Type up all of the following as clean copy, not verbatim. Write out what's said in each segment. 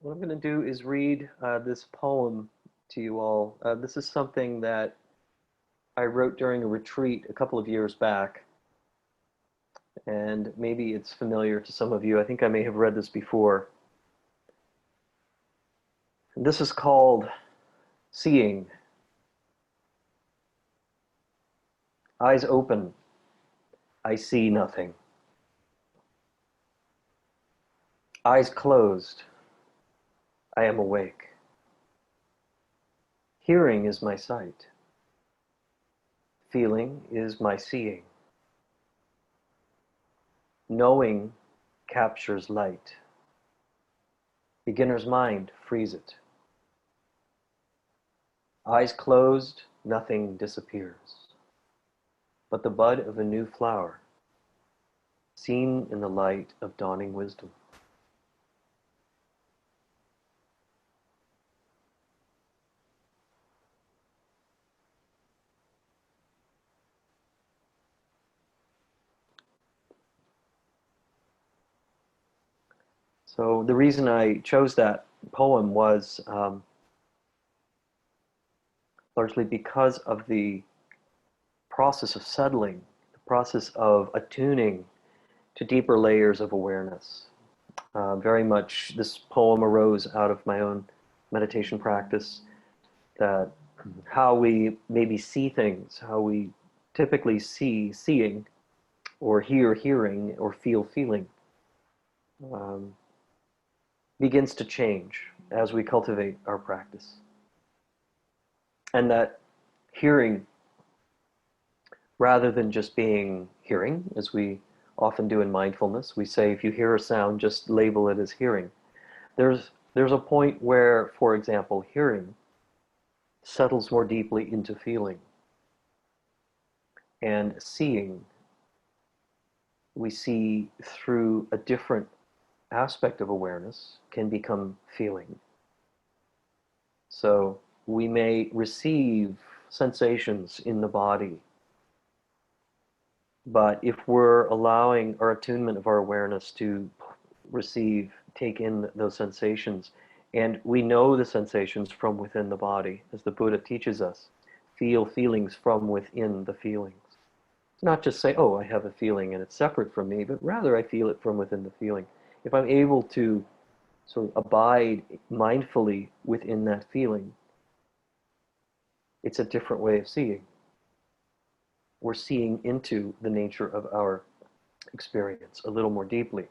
What I'm going to do is read this poem to you all. This is something that I wrote during a retreat a couple of years back, and maybe it's familiar to some of you. I think I may have read this before. And this is called Seeing. Eyes open, I see nothing. Eyes closed, I am awake. Hearing is my sight. Feeling is my seeing. Knowing captures light. Beginner's mind frees it. Eyes closed, nothing disappears, but the bud of a new flower, seen in the light of dawning wisdom. So the reason I chose that poem was largely because of the process of settling, the process of attuning to deeper layers of awareness. Very much this poem arose out of my own meditation practice, that how we maybe see things, how we typically see seeing, or hear hearing, or feel feeling, begins to change as we cultivate our practice. And that hearing, rather than just being hearing, as we often do in mindfulness, we say if you hear a sound, just label it as hearing. There's a point where, for example, hearing settles more deeply into feeling. And seeing, we see through a different aspect of awareness, can become feeling. So we may receive sensations in the body, but if we're allowing our attunement of our awareness to receive, take in those sensations, and we know the sensations from within the body, as the Buddha teaches us, feel feelings from within the feelings. Not just say, oh, I have a feeling and it's separate from me, but rather I feel it from within the feeling. If I'm able to sort of abide mindfully within that feeling, it's a different way of seeing. We're seeing into the nature of our experience a little more deeply.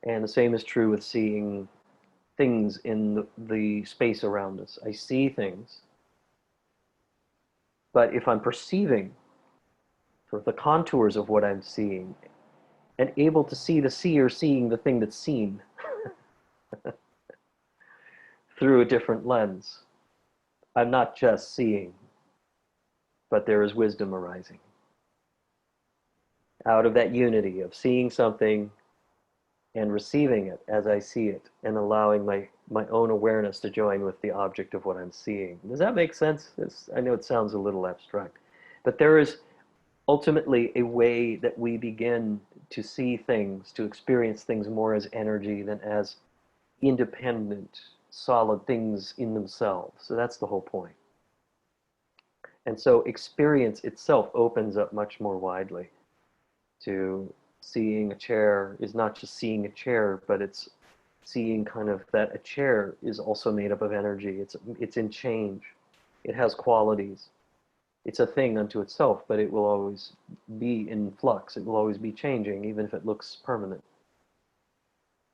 And the same is true with seeing things in the space around us. I see things, but if I'm perceiving sort of the contours of what I'm seeing, and able to see the seer seeing the thing that's seen through a different lens, I'm not just seeing, but there is wisdom arising. Out of that unity of seeing something and receiving it as I see it, and allowing my own awareness to join with the object of what I'm seeing. Does that make sense? I know it sounds a little abstract, but there is ultimately a way that we begin to see things, to experience things more as energy than as independent, solid things in themselves. So that's the whole point. And so experience itself opens up much more widely. To seeing a chair is not just seeing a chair, but it's seeing kind of that a chair is also made up of energy. It's in change. It has qualities. It's a thing unto itself, but it will always be in flux. It will always be changing, even if it looks permanent.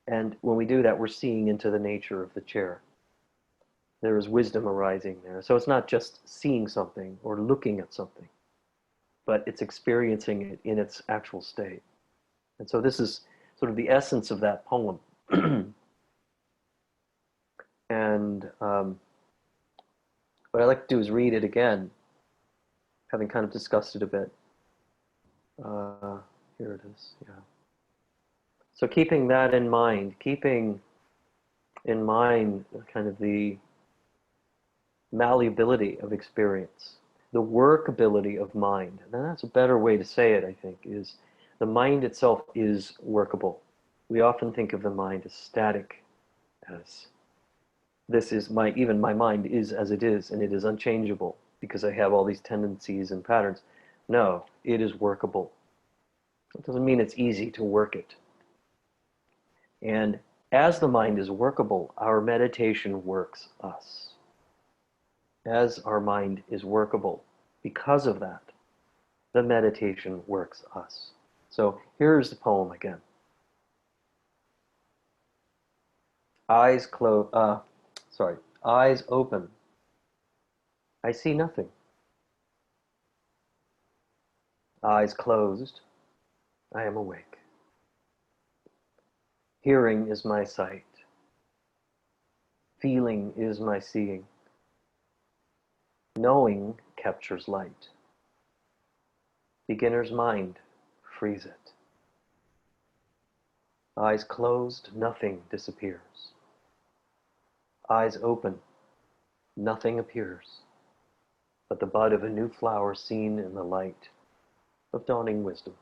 And when we do that, we're seeing into the nature of the chair. There is wisdom arising there. So it's not just seeing something or looking at something, but it's experiencing it in its actual state. And so this is sort of the essence of that poem. And what I like to do is read it again, having kind of discussed it a bit. Here it is, yeah. So keeping that in mind, keeping in mind kind of the malleability of experience, the workability of mind. And that's a better way to say it, I think, is the mind itself is workable. We often think of the mind as static, as this is even my mind is as it is, and it is unchangeable because I have all these tendencies and patterns. No, it is workable. It doesn't mean it's easy to work it. And as the mind is workable, our meditation works us. As our mind is workable, because of that, the meditation works us. So here's the poem again. Eyes eyes open. I see nothing. Eyes closed. I am awake. Hearing is my sight. Feeling is my seeing. Knowing captures light. Beginner's mind frees it. Eyes closed, nothing disappears. Eyes open, nothing appears, but the bud of a new flower seen in the light of dawning wisdom.